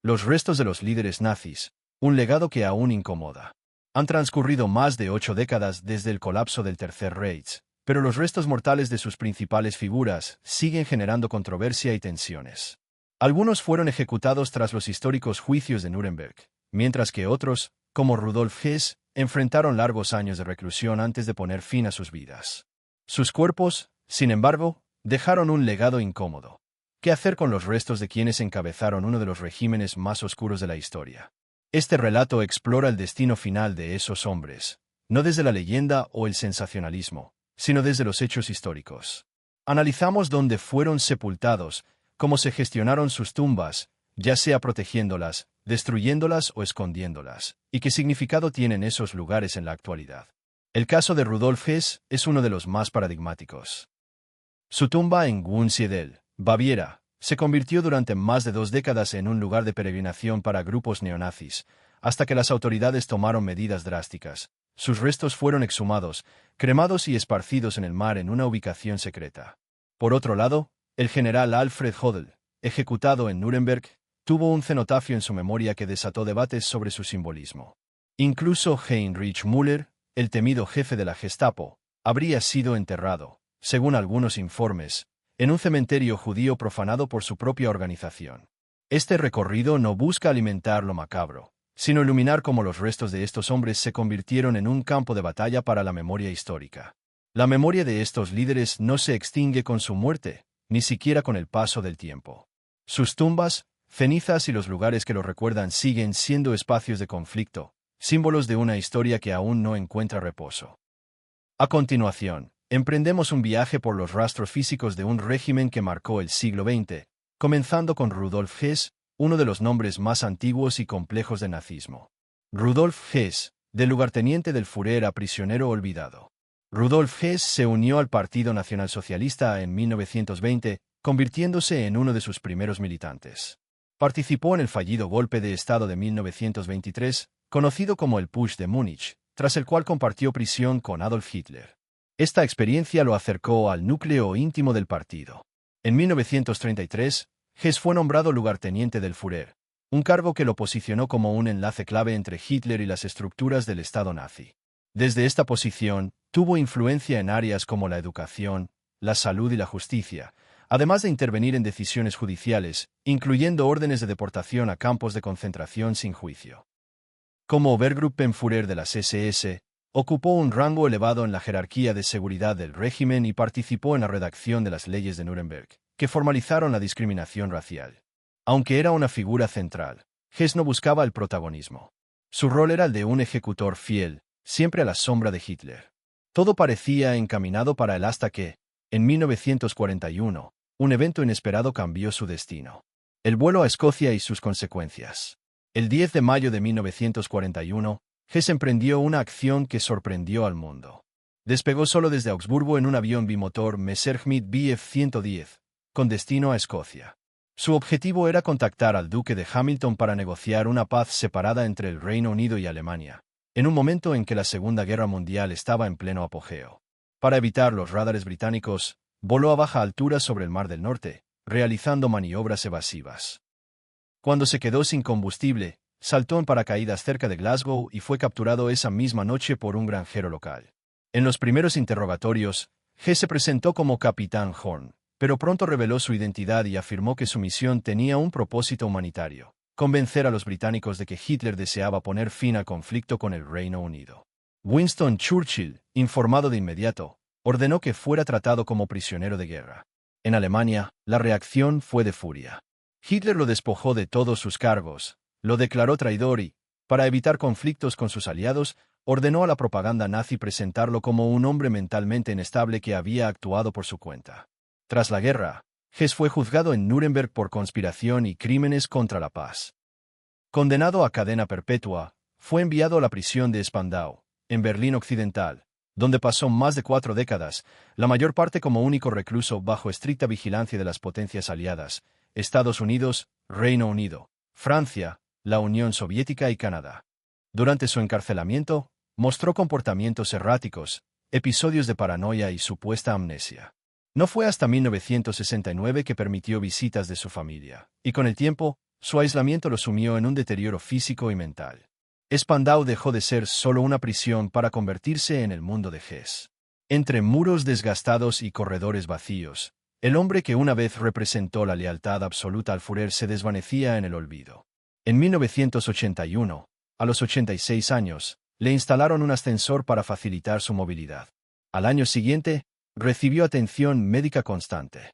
Los restos de los líderes nazis, un legado que aún incomoda. Han transcurrido más de 8 décadas desde el colapso del Tercer Reich, pero los restos mortales de sus principales figuras siguen generando controversia y tensiones. Algunos fueron ejecutados tras los históricos juicios de Nuremberg, mientras que otros, como Rudolf Hess, enfrentaron largos años de reclusión antes de poner fin a sus vidas. Sus cuerpos, sin embargo, dejaron un legado incómodo. ¿Qué hacer con los restos de quienes encabezaron uno de los regímenes más oscuros de la historia? Este relato explora el destino final de esos hombres, no desde la leyenda o el sensacionalismo, sino desde los hechos históricos. Analizamos dónde fueron sepultados, cómo se gestionaron sus tumbas, ya sea protegiéndolas, destruyéndolas o escondiéndolas, y qué significado tienen esos lugares en la actualidad. El caso de Rudolf Hess es uno de los más paradigmáticos. Su tumba en Wunsiedel, Baviera, se convirtió durante más de 2 décadas en un lugar de peregrinación para grupos neonazis, hasta que las autoridades tomaron medidas drásticas. Sus restos fueron exhumados, cremados y esparcidos en el mar en una ubicación secreta. Por otro lado, el general Alfred Hodel, ejecutado en Nuremberg, tuvo un cenotafio en su memoria que desató debates sobre su simbolismo. Incluso Heinrich Müller, el temido jefe de la Gestapo, habría sido enterrado, según algunos informes, en un cementerio judío profanado por su propia organización. Este recorrido no busca alimentar lo macabro, sino iluminar cómo los restos de estos hombres se convirtieron en un campo de batalla para la memoria histórica. La memoria de estos líderes no se extingue con su muerte, ni siquiera con el paso del tiempo. Sus tumbas, cenizas y los lugares que los recuerdan siguen siendo espacios de conflicto, símbolos de una historia que aún no encuentra reposo. A continuación, emprendemos un viaje por los rastros físicos de un régimen que marcó el siglo XX, comenzando con Rudolf Hess, uno de los nombres más antiguos y complejos del nazismo. Rudolf Hess, del lugarteniente del Führer a prisionero olvidado. Rudolf Hess se unió al Partido Nacionalsocialista en 1920, convirtiéndose en uno de sus primeros militantes. Participó en el fallido golpe de Estado de 1923, conocido como el Putsch de Múnich, tras el cual compartió prisión con Adolf Hitler. Esta experiencia lo acercó al núcleo íntimo del partido. En 1933, Hess fue nombrado lugarteniente del Führer, un cargo que lo posicionó como un enlace clave entre Hitler y las estructuras del Estado nazi. Desde esta posición, tuvo influencia en áreas como la educación, la salud y la justicia, además de intervenir en decisiones judiciales, incluyendo órdenes de deportación a campos de concentración sin juicio. Como Obergruppenführer de las SS, ocupó un rango elevado en la jerarquía de seguridad del régimen y participó en la redacción de las leyes de Nuremberg, que formalizaron la discriminación racial. Aunque era una figura central, Hess no buscaba el protagonismo. Su rol era el de un ejecutor fiel, siempre a la sombra de Hitler. Todo parecía encaminado para él hasta que, en 1941, un evento inesperado cambió su destino. El vuelo a Escocia y sus consecuencias. El 10 de mayo de 1941, Hess emprendió una acción que sorprendió al mundo. Despegó solo desde Augsburgo en un avión bimotor Messerschmitt Bf 110, con destino a Escocia. Su objetivo era contactar al duque de Hamilton para negociar una paz separada entre el Reino Unido y Alemania, en un momento en que la Segunda Guerra Mundial estaba en pleno apogeo. Para evitar los radares británicos, voló a baja altura sobre el Mar del Norte, realizando maniobras evasivas. Cuando se quedó sin combustible, saltó en paracaídas cerca de Glasgow y fue capturado esa misma noche por un granjero local. En los primeros interrogatorios, Hess se presentó como Capitán Horn, pero pronto reveló su identidad y afirmó que su misión tenía un propósito humanitario: convencer a los británicos de que Hitler deseaba poner fin al conflicto con el Reino Unido. Winston Churchill, informado de inmediato, ordenó que fuera tratado como prisionero de guerra. En Alemania, la reacción fue de furia. Hitler lo despojó de todos sus cargos, lo declaró traidor y, para evitar conflictos con sus aliados, ordenó a la propaganda nazi presentarlo como un hombre mentalmente inestable que había actuado por su cuenta. Tras la guerra, Hess fue juzgado en Nuremberg por conspiración y crímenes contra la paz. Condenado a cadena perpetua, fue enviado a la prisión de Spandau, en Berlín Occidental, donde pasó más de 4 décadas, la mayor parte como único recluso bajo estricta vigilancia de las potencias aliadas, Estados Unidos, Reino Unido, Francia, la Unión Soviética y Canadá. Durante su encarcelamiento, mostró comportamientos erráticos, episodios de paranoia y supuesta amnesia. No fue hasta 1969 que permitió visitas de su familia, y con el tiempo, su aislamiento lo sumió en un deterioro físico y mental. Spandau dejó de ser solo una prisión para convertirse en el mundo de Hess. Entre muros desgastados y corredores vacíos, el hombre que una vez representó la lealtad absoluta al Führer se desvanecía en el olvido. En 1981, a los 86 años, le instalaron un ascensor para facilitar su movilidad. Al año siguiente, recibió atención médica constante.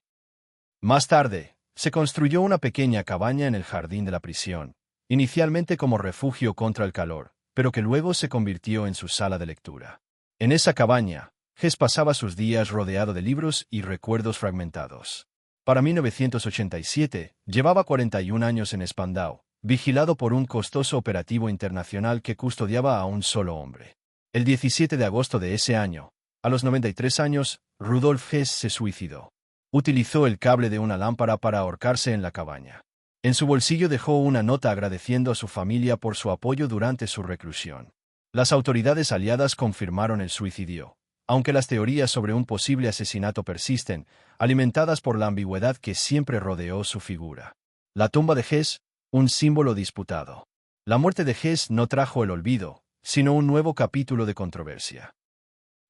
Más tarde, se construyó una pequeña cabaña en el jardín de la prisión, inicialmente como refugio contra el calor, pero que luego se convirtió en su sala de lectura. En esa cabaña, Hess pasaba sus días rodeado de libros y recuerdos fragmentados. Para 1987, llevaba 41 años en Spandau, vigilado por un costoso operativo internacional que custodiaba a un solo hombre. El 17 de agosto de ese año, a los 93 años, Rudolf Hess se suicidó. Utilizó el cable de una lámpara para ahorcarse en la cabaña. En su bolsillo dejó una nota agradeciendo a su familia por su apoyo durante su reclusión. Las autoridades aliadas confirmaron el suicidio, aunque las teorías sobre un posible asesinato persisten, alimentadas por la ambigüedad que siempre rodeó su figura. La tumba de Hess, un símbolo disputado. La muerte de Hess no trajo el olvido, sino un nuevo capítulo de controversia.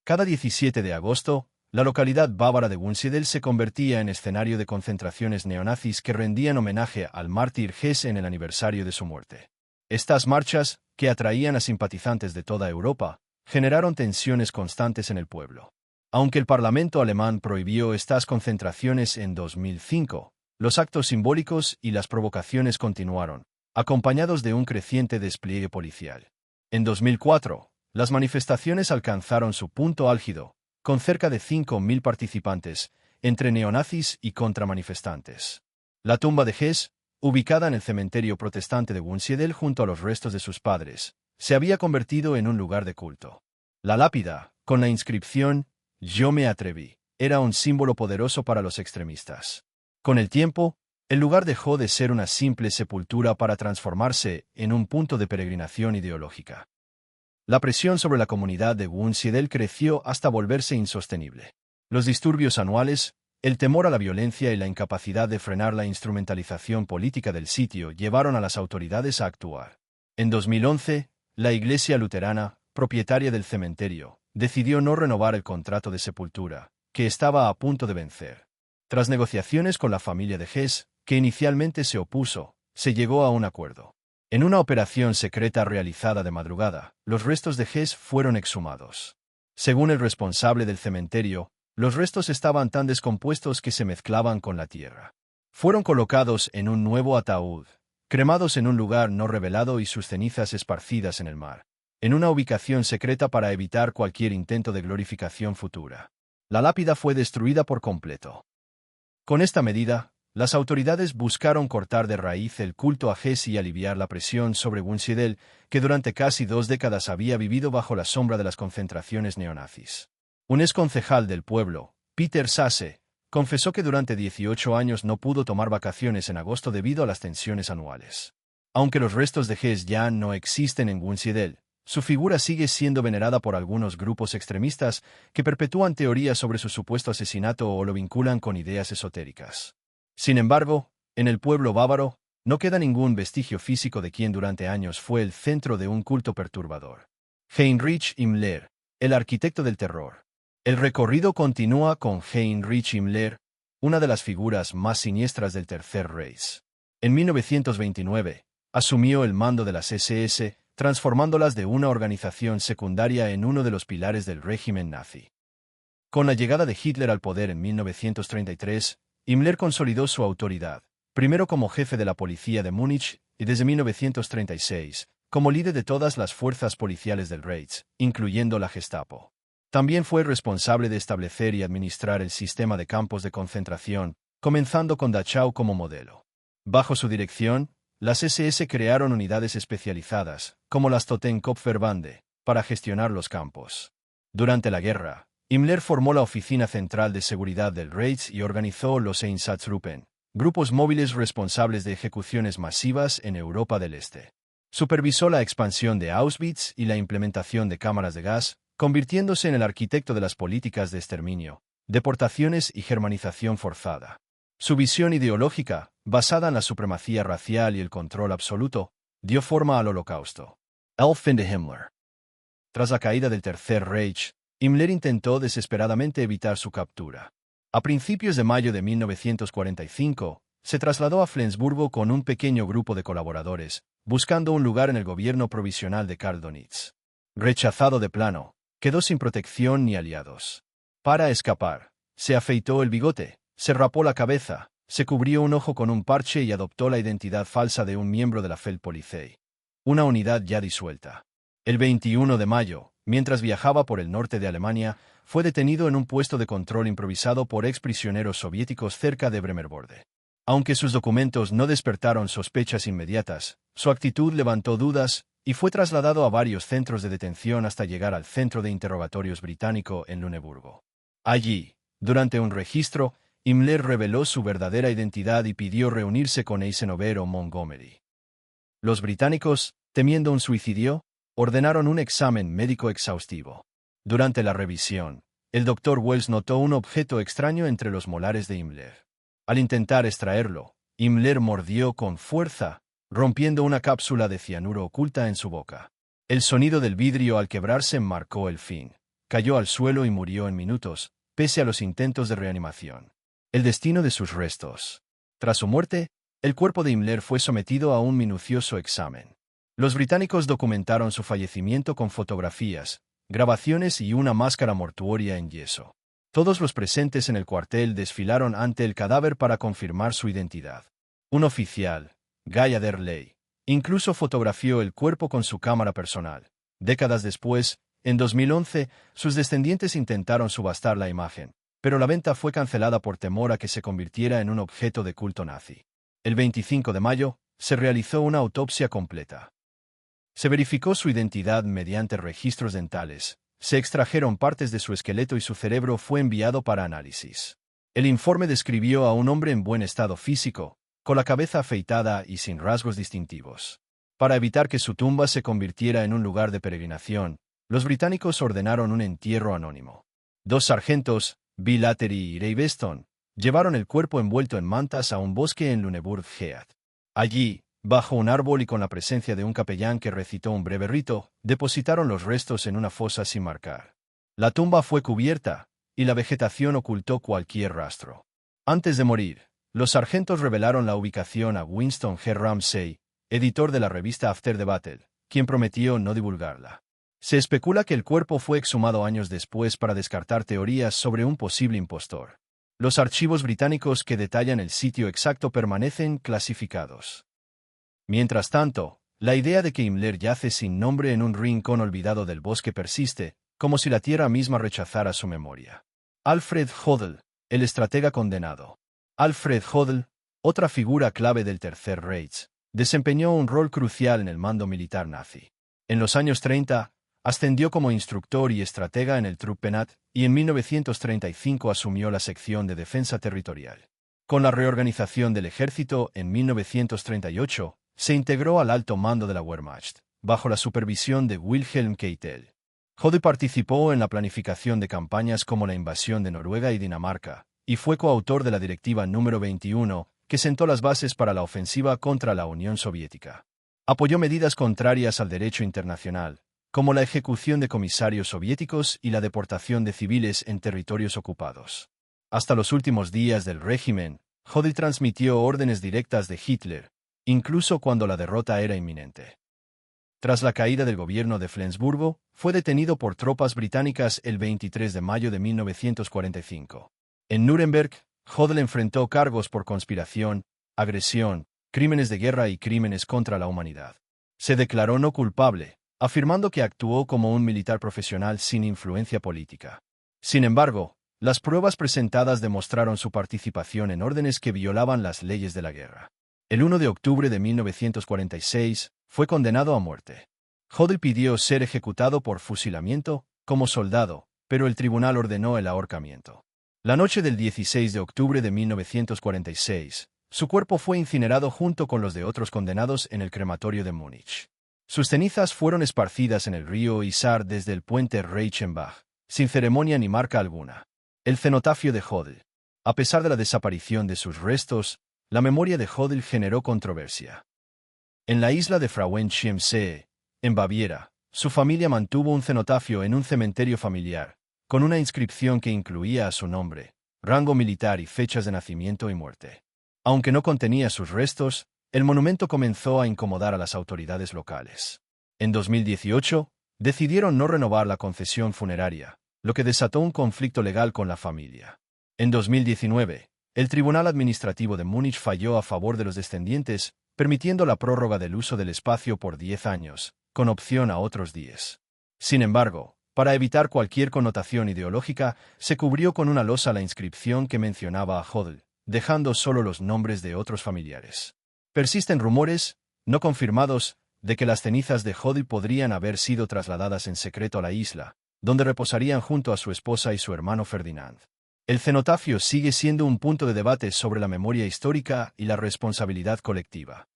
Cada 17 de agosto, la localidad bávara de Wunsiedel se convertía en escenario de concentraciones neonazis que rendían homenaje al mártir Hess en el aniversario de su muerte. Estas marchas, que atraían a simpatizantes de toda Europa, generaron tensiones constantes en el pueblo. Aunque el Parlamento alemán prohibió estas concentraciones en 2005, los actos simbólicos y las provocaciones continuaron, acompañados de un creciente despliegue policial. En 2004, las manifestaciones alcanzaron su punto álgido, con cerca de 5.000 participantes, entre neonazis y contramanifestantes. La tumba de Hess, ubicada en el cementerio protestante de Wunsiedel junto a los restos de sus padres, se había convertido en un lugar de culto. La lápida, con la inscripción «Yo me atreví», era un símbolo poderoso para los extremistas. Con el tiempo, el lugar dejó de ser una simple sepultura para transformarse en un punto de peregrinación ideológica. La presión sobre la comunidad de Wunsiedel creció hasta volverse insostenible. Los disturbios anuales, el temor a la violencia y la incapacidad de frenar la instrumentalización política del sitio llevaron a las autoridades a actuar. En 2011, la Iglesia Luterana, propietaria del cementerio, decidió no renovar el contrato de sepultura, que estaba a punto de vencer. Tras negociaciones con la familia de Hess, que inicialmente se opuso, se llegó a un acuerdo. En una operación secreta realizada de madrugada, los restos de Hess fueron exhumados. Según el responsable del cementerio, los restos estaban tan descompuestos que se mezclaban con la tierra. Fueron colocados en un nuevo ataúd, cremados en un lugar no revelado y sus cenizas esparcidas en el mar, en una ubicación secreta para evitar cualquier intento de glorificación futura. La lápida fue destruida por completo. Con esta medida, las autoridades buscaron cortar de raíz el culto a Hess y aliviar la presión sobre Wunsiedel, que durante casi 2 décadas había vivido bajo la sombra de las concentraciones neonazis. Un exconcejal del pueblo, Peter Sasse, confesó que durante 18 años no pudo tomar vacaciones en agosto debido a las tensiones anuales. Aunque los restos de Hess ya no existen en Wunsiedel, su figura sigue siendo venerada por algunos grupos extremistas que perpetúan teorías sobre su supuesto asesinato o lo vinculan con ideas esotéricas. Sin embargo, en el pueblo bávaro, no queda ningún vestigio físico de quien durante años fue el centro de un culto perturbador. Heinrich Himmler, el arquitecto del terror. El recorrido continúa con Heinrich Himmler, una de las figuras más siniestras del Tercer Reich. En 1929, asumió el mando de las SS, transformándolas de una organización secundaria en uno de los pilares del régimen nazi. Con la llegada de Hitler al poder en 1933, Himmler consolidó su autoridad, primero como jefe de la policía de Múnich y desde 1936, como líder de todas las fuerzas policiales del Reich, incluyendo la Gestapo. También fue responsable de establecer y administrar el sistema de campos de concentración, comenzando con Dachau como modelo. Bajo su dirección, las SS crearon unidades especializadas, como las Totenkopfverbände, para gestionar los campos. Durante la guerra, Himmler formó la Oficina Central de Seguridad del Reich y organizó los Einsatzgruppen, grupos móviles responsables de ejecuciones masivas en Europa del Este. Supervisó la expansión de Auschwitz y la implementación de cámaras de gas, convirtiéndose en el arquitecto de las políticas de exterminio, deportaciones y germanización forzada. Su visión ideológica, basada en la supremacía racial y el control absoluto, dio forma al Holocausto. El fin de Himmler. Tras la caída del Tercer Reich, Himmler intentó desesperadamente evitar su captura. A principios de mayo de 1945, se trasladó a Flensburgo con un pequeño grupo de colaboradores, buscando un lugar en el gobierno provisional de Karl Donitz. Rechazado de plano, quedó sin protección ni aliados. Para escapar, se afeitó el bigote, se rapó la cabeza, se cubrió un ojo con un parche y adoptó la identidad falsa de un miembro de la Feldpolizei, una unidad ya disuelta. El 21 de mayo, mientras viajaba por el norte de Alemania, fue detenido en un puesto de control improvisado por exprisioneros soviéticos cerca de Bremerborde. Aunque sus documentos no despertaron sospechas inmediatas, su actitud levantó dudas y fue trasladado a varios centros de detención hasta llegar al centro de interrogatorios británico en Luneburgo. Allí, durante un registro, Himmler reveló su verdadera identidad y pidió reunirse con Eisenhower o Montgomery. Los británicos, temiendo un suicidio, ordenaron un examen médico exhaustivo. Durante la revisión, el Dr. Wells notó un objeto extraño entre los molares de Himmler. Al intentar extraerlo, Himmler mordió con fuerza, rompiendo una cápsula de cianuro oculta en su boca. El sonido del vidrio al quebrarse marcó el fin. Cayó al suelo y murió en minutos, pese a los intentos de reanimación. El destino de sus restos. Tras su muerte, el cuerpo de Himmler fue sometido a un minucioso examen. Los británicos documentaron su fallecimiento con fotografías, grabaciones y una máscara mortuoria en yeso. Todos los presentes en el cuartel desfilaron ante el cadáver para confirmar su identidad. Un oficial, Guy Adderley, incluso fotografió el cuerpo con su cámara personal. Décadas después, en 2011, sus descendientes intentaron subastar la imagen, pero la venta fue cancelada por temor a que se convirtiera en un objeto de culto nazi. El 25 de mayo, se realizó una autopsia completa. Se verificó su identidad mediante registros dentales, se extrajeron partes de su esqueleto y su cerebro fue enviado para análisis. El informe describió a un hombre en buen estado físico, con la cabeza afeitada y sin rasgos distintivos. Para evitar que su tumba se convirtiera en un lugar de peregrinación, los británicos ordenaron un entierro anónimo. 2 sargentos, Bill Attery y Ray Beston, llevaron el cuerpo envuelto en mantas a un bosque en Luneburg Heath. Allí, bajo un árbol y con la presencia de un capellán que recitó un breve rito, depositaron los restos en una fosa sin marcar. La tumba fue cubierta, y la vegetación ocultó cualquier rastro. Antes de morir, los sargentos revelaron la ubicación a Winston G. Ramsay, editor de la revista After the Battle, quien prometió no divulgarla. Se especula que el cuerpo fue exhumado años después para descartar teorías sobre un posible impostor. Los archivos británicos que detallan el sitio exacto permanecen clasificados. Mientras tanto, la idea de que Himmler yace sin nombre en un rincón olvidado del bosque persiste, como si la tierra misma rechazara su memoria. Alfred Jodl, el estratega condenado. Alfred Jodl, otra figura clave del Tercer Reich, desempeñó un rol crucial en el mando militar nazi. En los años 30, ascendió como instructor y estratega en el Truppenat y en 1935 asumió la sección de defensa territorial. Con la reorganización del ejército en 1938, se integró al alto mando de la Wehrmacht, bajo la supervisión de Wilhelm Keitel. Jodl participó en la planificación de campañas como la invasión de Noruega y Dinamarca, y fue coautor de la Directiva número 21, que sentó las bases para la ofensiva contra la Unión Soviética. Apoyó medidas contrarias al derecho internacional, como la ejecución de comisarios soviéticos y la deportación de civiles en territorios ocupados. Hasta los últimos días del régimen, Jodl transmitió órdenes directas de Hitler, incluso cuando la derrota era inminente. Tras la caída del gobierno de Flensburgo, fue detenido por tropas británicas el 23 de mayo de 1945. En Nuremberg, Jodl enfrentó cargos por conspiración, agresión, crímenes de guerra y crímenes contra la humanidad. Se declaró no culpable, afirmando que actuó como un militar profesional sin influencia política. Sin embargo, las pruebas presentadas demostraron su participación en órdenes que violaban las leyes de la guerra. El 1 de octubre de 1946, fue condenado a muerte. Jodl pidió ser ejecutado por fusilamiento, como soldado, pero el tribunal ordenó el ahorcamiento. La noche del 16 de octubre de 1946, su cuerpo fue incinerado junto con los de otros condenados en el crematorio de Múnich. Sus cenizas fueron esparcidas en el río Isar desde el puente Reichenbach, sin ceremonia ni marca alguna. El cenotafio de Jodl. A pesar de la desaparición de sus restos, la memoria de Hodel generó controversia. En la isla de Frauenchiemsee, en Baviera, su familia mantuvo un cenotafio en un cementerio familiar, con una inscripción que incluía a su nombre, rango militar y fechas de nacimiento y muerte. Aunque no contenía sus restos, el monumento comenzó a incomodar a las autoridades locales. En 2018, decidieron no renovar la concesión funeraria, lo que desató un conflicto legal con la familia. En 2019, el Tribunal Administrativo de Múnich falló a favor de los descendientes, permitiendo la prórroga del uso del espacio por 10 años, con opción a otros 10. Sin embargo, para evitar cualquier connotación ideológica, se cubrió con una losa la inscripción que mencionaba a Hodel, dejando solo los nombres de otros familiares. Persisten rumores, no confirmados, de que las cenizas de Hodel podrían haber sido trasladadas en secreto a la isla, donde reposarían junto a su esposa y su hermano Ferdinand. El cenotafio sigue siendo un punto de debate sobre la memoria histórica y la responsabilidad colectiva.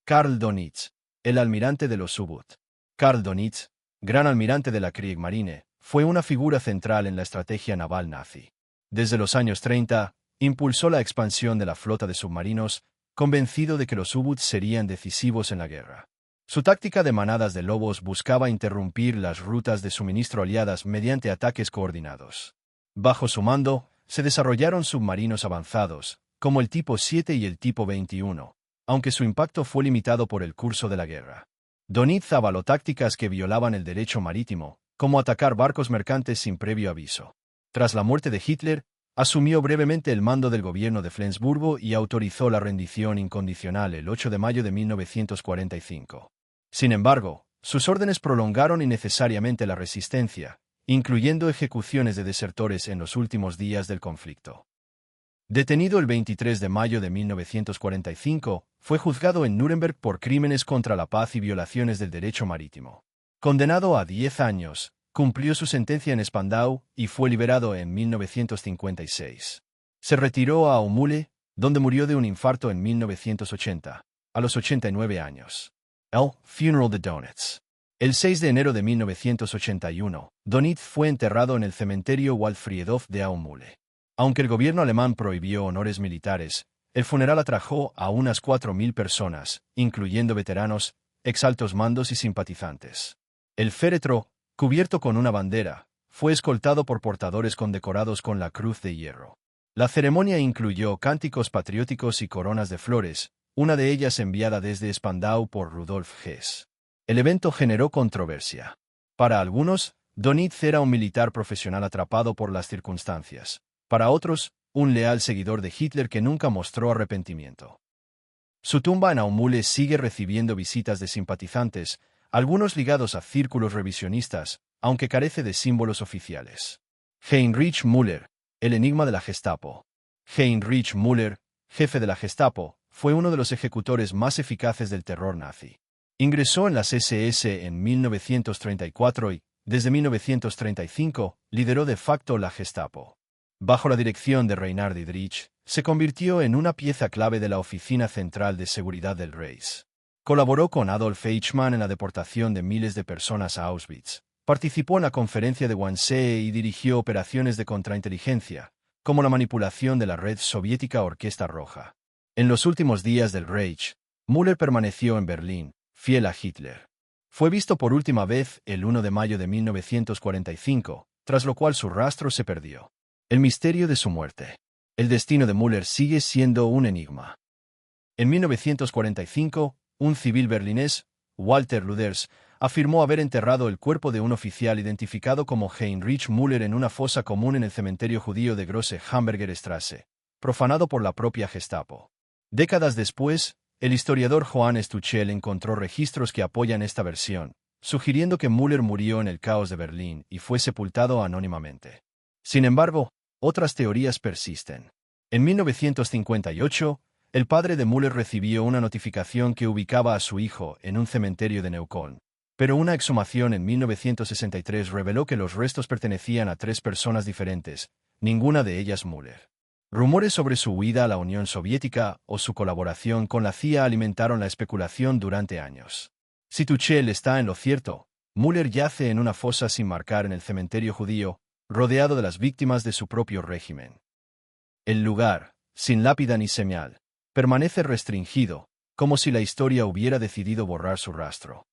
Karl Donitz, el almirante de los U-Boot. Karl Donitz, gran almirante de la Kriegsmarine, fue una figura central en la estrategia naval nazi. Desde los años 30, impulsó la expansión de la flota de submarinos, convencido de que los U-Boot serían decisivos en la guerra. Su táctica de manadas de lobos buscaba interrumpir las rutas de suministro aliadas mediante ataques coordinados. Bajo su mando, se desarrollaron submarinos avanzados, como el tipo 7 y el tipo 21, aunque su impacto fue limitado por el curso de la guerra. Donitz avaló tácticas que violaban el derecho marítimo, como atacar barcos mercantes sin previo aviso. Tras la muerte de Hitler, asumió brevemente el mando del gobierno de Flensburgo y autorizó la rendición incondicional el 8 de mayo de 1945. Sin embargo, sus órdenes prolongaron innecesariamente la resistencia, incluyendo ejecuciones de desertores en los últimos días del conflicto. Detenido el 23 de mayo de 1945, fue juzgado en Nuremberg por crímenes contra la paz y violaciones del derecho marítimo. Condenado a 10 años, cumplió su sentencia en Spandau y fue liberado en 1956. Se retiró a Aumühle, donde murió de un infarto en 1980, a los 89 años. El Funeral de Donitz. El 6 de enero de 1981, Donitz fue enterrado en el cementerio Waldfriedhof de Aumühle. Aunque el gobierno alemán prohibió honores militares, el funeral atrajo a unas 4.000 personas, incluyendo veteranos, exaltos mandos y simpatizantes. El féretro, cubierto con una bandera, fue escoltado por portadores condecorados con la Cruz de Hierro. La ceremonia incluyó cánticos patrióticos y coronas de flores, una de ellas enviada desde Spandau por Rudolf Hess. El evento generó controversia. Para algunos, Donitz era un militar profesional atrapado por las circunstancias. Para otros, un leal seguidor de Hitler que nunca mostró arrepentimiento. Su tumba en Aumühle sigue recibiendo visitas de simpatizantes, algunos ligados a círculos revisionistas, aunque carece de símbolos oficiales. Heinrich Müller, el enigma de la Gestapo. Heinrich Müller, jefe de la Gestapo, fue uno de los ejecutores más eficaces del terror nazi. Ingresó en las SS en 1934 y, desde 1935, lideró de facto la Gestapo. Bajo la dirección de Reinhard Dietrich, se convirtió en una pieza clave de la Oficina Central de Seguridad del Reich. Colaboró con Adolf Eichmann en la deportación de miles de personas a Auschwitz. Participó en la conferencia de Wannsee y dirigió operaciones de contrainteligencia, como la manipulación de la red soviética Orquesta Roja. En los últimos días del Reich, Müller permaneció en Berlín, fiel a Hitler. Fue visto por última vez el 1 de mayo de 1945, tras lo cual su rastro se perdió. El misterio de su muerte. El destino de Müller sigue siendo un enigma. En 1945, un civil berlinés, Walter Luders, afirmó haber enterrado el cuerpo de un oficial identificado como Heinrich Müller en una fosa común en el cementerio judío de Große Hamburger Straße, profanado por la propia Gestapo. Décadas después, el historiador Johann Stuchel encontró registros que apoyan esta versión, sugiriendo que Müller murió en el caos de Berlín y fue sepultado anónimamente. Sin embargo, otras teorías persisten. En 1958, el padre de Müller recibió una notificación que ubicaba a su hijo en un cementerio de Neukölln, pero una exhumación en 1963 reveló que los restos pertenecían a 3 personas diferentes, ninguna de ellas Müller. Rumores sobre su huida a la Unión Soviética o su colaboración con la CIA alimentaron la especulación durante años. Si Tuchel está en lo cierto, Müller yace en una fosa sin marcar en el cementerio judío, rodeado de las víctimas de su propio régimen. El lugar, sin lápida ni señal, permanece restringido, como si la historia hubiera decidido borrar su rastro.